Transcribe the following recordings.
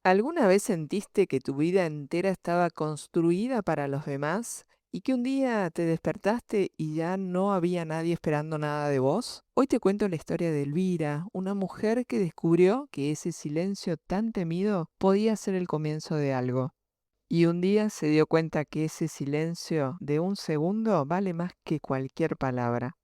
¿Alguna vez sentiste que tu vida entera estaba construida para los demás y que un día te despertaste y ya no había nadie esperando nada de vos? Hoy te cuento la historia de Elvira, una mujer que descubrió que ese silencio tan temido podía ser el comienzo de algo. Y un día se dio cuenta que ese silencio de un segundo vale más que cualquier palabra.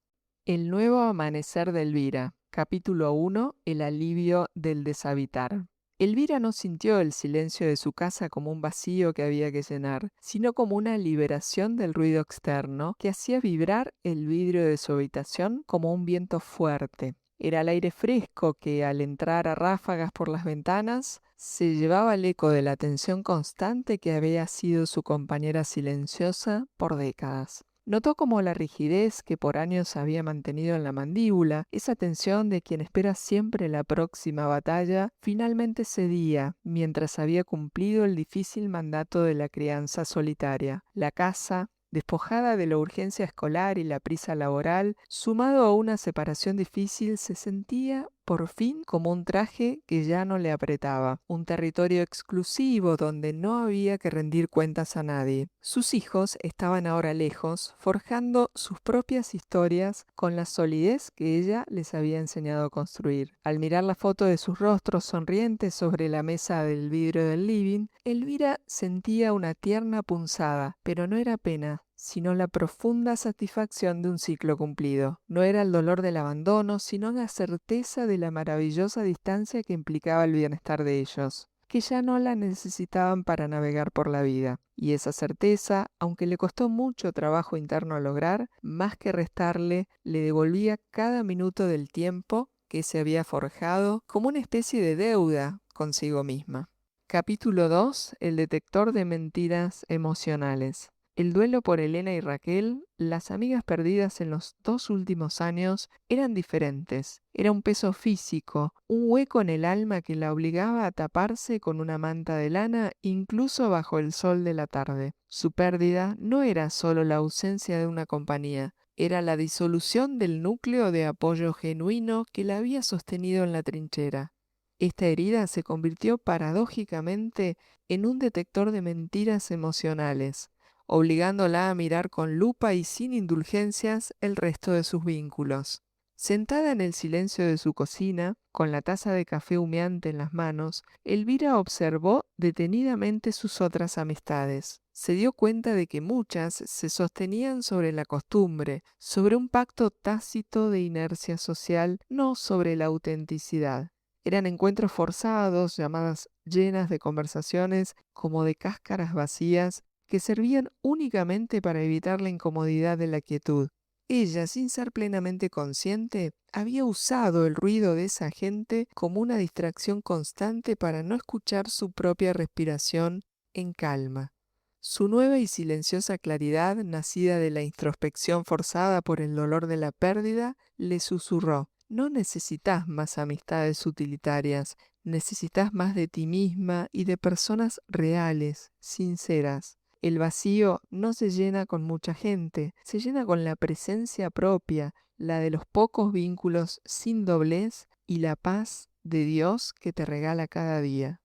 El nuevo amanecer de Elvira, capítulo 1, el alivio del deshabitar. Elvira no sintió el silencio de su casa como un vacío que había que llenar, sino como una liberación del ruido externo que hacía vibrar el vidrio de su habitación como un viento fuerte. Era el aire fresco que, al entrar a ráfagas por las ventanas, se llevaba el eco de la tensión constante que había sido su compañera silenciosa por décadas. Notó como la rigidez que por años había mantenido en la mandíbula, esa tensión de quien espera siempre la próxima batalla, finalmente cedía mientras había cumplido el difícil mandato de la crianza solitaria. La casa, despojada de la urgencia escolar y la prisa laboral, sumado a una separación difícil, se sentía por fin como un traje que ya no le apretaba, un territorio exclusivo donde no había que rendir cuentas a nadie. Sus hijos estaban ahora lejos, forjando sus propias historias con la solidez que ella les había enseñado a construir. Al mirar la foto de sus rostros sonrientes sobre la mesa del vidrio del living, Elvira sentía una tierna punzada, pero no era pena, sino la profunda satisfacción de un ciclo cumplido. No era el dolor del abandono, sino la certeza de la maravillosa distancia que implicaba el bienestar de ellos, que ya no la necesitaban para navegar por la vida. Y esa certeza, aunque le costó mucho trabajo interno lograr, más que restarle, le devolvía cada minuto del tiempo que se había forjado como una especie de deuda consigo misma. Capítulo 2. El detector de mentiras emocionales. El duelo por Elena y Raquel, las amigas perdidas en los 2 últimos años, eran diferentes. Era un peso físico, un hueco en el alma que la obligaba a taparse con una manta de lana incluso bajo el sol de la tarde. Su pérdida no era solo la ausencia de una compañía, era la disolución del núcleo de apoyo genuino que la había sostenido en la trinchera. Esta herida se convirtió paradójicamente en un detector de mentiras emocionales, obligándola a mirar con lupa y sin indulgencias el resto de sus vínculos. Sentada en el silencio de su cocina, con la taza de café humeante en las manos, Elvira observó detenidamente sus otras amistades. Se dio cuenta de que muchas se sostenían sobre la costumbre, sobre un pacto tácito de inercia social, no sobre la autenticidad. Eran encuentros forzados, llamadas llenas de conversaciones como de cáscaras vacías, que servían únicamente para evitar la incomodidad de la quietud. Ella, sin ser plenamente consciente, había usado el ruido de esa gente como una distracción constante para no escuchar su propia respiración en calma. Su nueva y silenciosa claridad, nacida de la introspección forzada por el dolor de la pérdida, le susurró: no necesitas más amistades utilitarias, necesitas más de ti misma y de personas reales, sinceras. El vacío no se llena con mucha gente, se llena con la presencia propia, la de los pocos vínculos sin doblez y la paz de Dios que te regala cada día.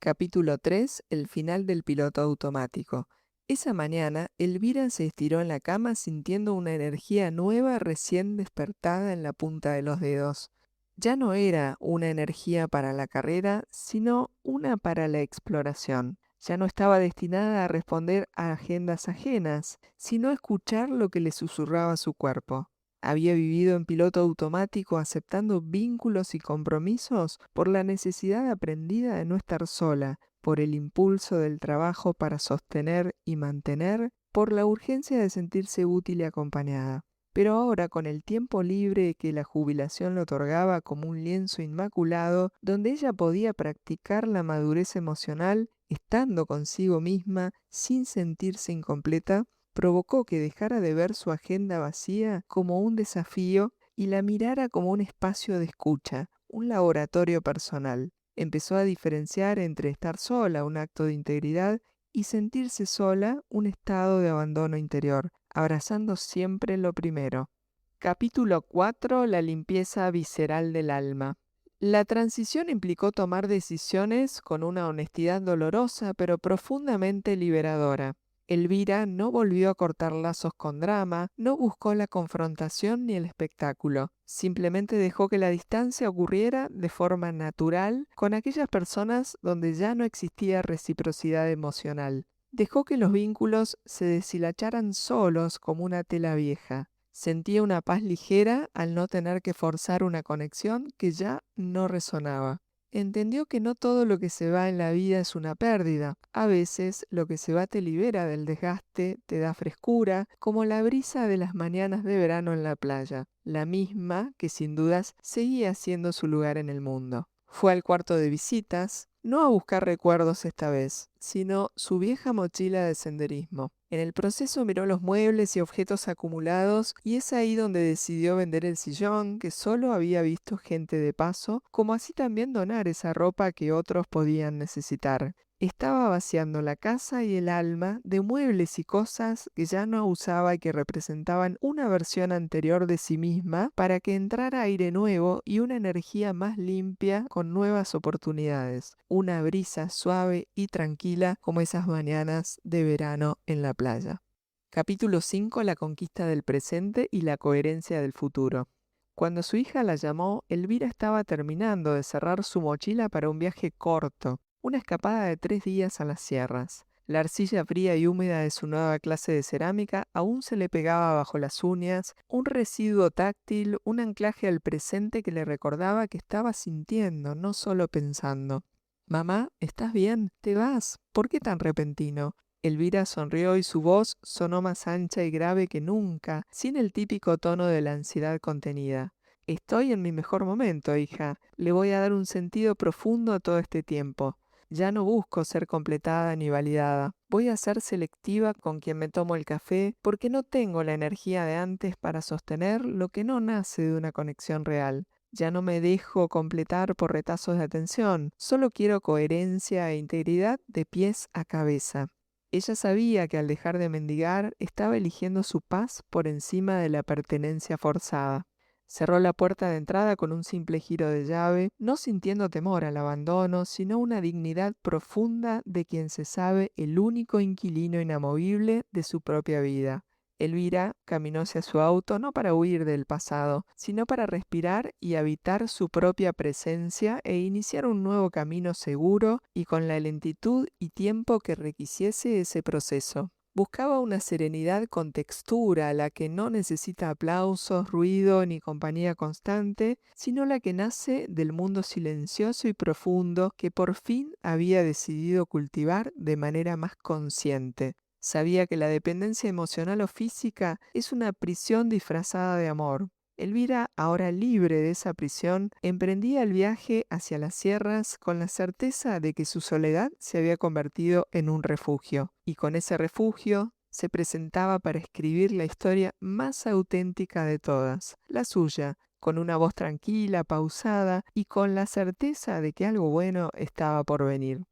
Capítulo 3. El final del piloto automático. Esa mañana, Elvira se estiró en la cama sintiendo una energía nueva recién despertada en la punta de los dedos. Ya no era una energía para la carrera, sino una para la exploración. Ya no estaba destinada a responder a agendas ajenas, sino a escuchar lo que le susurraba su cuerpo. Había vivido en piloto automático aceptando vínculos y compromisos por la necesidad aprendida de no estar sola, por el impulso del trabajo para sostener y mantener, por la urgencia de sentirse útil y acompañada. Pero ahora, con el tiempo libre que la jubilación le otorgaba como un lienzo inmaculado, donde ella podía practicar la madurez emocional, estando consigo misma, sin sentirse incompleta, provocó que dejara de ver su agenda vacía como un desafío y la mirara como un espacio de escucha, un laboratorio personal. Empezó a diferenciar entre estar sola, un acto de integridad, y sentirse sola, un estado de abandono interior, abrazando siempre lo primero. Capítulo 4. La limpieza visceral del alma. La transición implicó tomar decisiones con una honestidad dolorosa, pero profundamente liberadora. Elvira no volvió a cortar lazos con drama, no buscó la confrontación ni el espectáculo. Simplemente dejó que la distancia ocurriera de forma natural con aquellas personas donde ya no existía reciprocidad emocional. Dejó que los vínculos se deshilacharan solos como una tela vieja. Sentía una paz ligera al no tener que forzar una conexión que ya no resonaba. Entendió que no todo lo que se va en la vida es una pérdida. A veces lo que se va te libera del desgaste, te da frescura, como la brisa de las mañanas de verano en la playa, la misma que sin dudas seguía siendo su lugar en el mundo. Fue al cuarto de visitas, no a buscar recuerdos esta vez, sino su vieja mochila de senderismo. En el proceso miró los muebles y objetos acumulados y es ahí donde decidió vender el sillón que solo había visto gente de paso, como así también donar esa ropa que otros podían necesitar. Estaba vaciando la casa y el alma de muebles y cosas que ya no usaba y que representaban una versión anterior de sí misma para que entrara aire nuevo y una energía más limpia con nuevas oportunidades, una brisa suave y tranquila como esas mañanas de verano en la playa. Capítulo 5. La conquista del presente y la coherencia del futuro. Cuando su hija la llamó, Elvira estaba terminando de cerrar su mochila para un viaje corto, una escapada de 3 días a las sierras. La arcilla fría y húmeda de su nueva clase de cerámica aún se le pegaba bajo las uñas, un residuo táctil, un anclaje al presente que le recordaba que estaba sintiendo, no solo pensando. Mamá, ¿estás bien? ¿Te vas? ¿Por qué tan repentino? Elvira sonrió y su voz sonó más ancha y grave que nunca, sin el típico tono de la ansiedad contenida. Estoy en mi mejor momento, hija. Le voy a dar un sentido profundo a todo este tiempo. Ya no busco ser completada ni validada. Voy a ser selectiva con quien me tomo el café porque no tengo la energía de antes para sostener lo que no nace de una conexión real. Ya no me dejo completar por retazos de atención. Solo quiero coherencia e integridad de pies a cabeza. Ella sabía que al dejar de mendigar estaba eligiendo su paz por encima de la pertenencia forzada. Cerró la puerta de entrada con un simple giro de llave, no sintiendo temor al abandono, sino una dignidad profunda de quien se sabe el único inquilino inamovible de su propia vida. Elvira caminó hacia su auto no para huir del pasado, sino para respirar y habitar su propia presencia e iniciar un nuevo camino seguro y con la lentitud y tiempo que requisiese ese proceso. Buscaba una serenidad con textura, la que no necesita aplausos, ruido ni compañía constante, sino la que nace del mundo silencioso y profundo que por fin había decidido cultivar de manera más consciente. Sabía que la dependencia emocional o física es una prisión disfrazada de amor. Elvira, ahora libre de esa prisión, emprendía el viaje hacia las sierras con la certeza de que su soledad se había convertido en un refugio, y con ese refugio se presentaba para escribir la historia más auténtica de todas, la suya, con una voz tranquila, pausada y con la certeza de que algo bueno estaba por venir.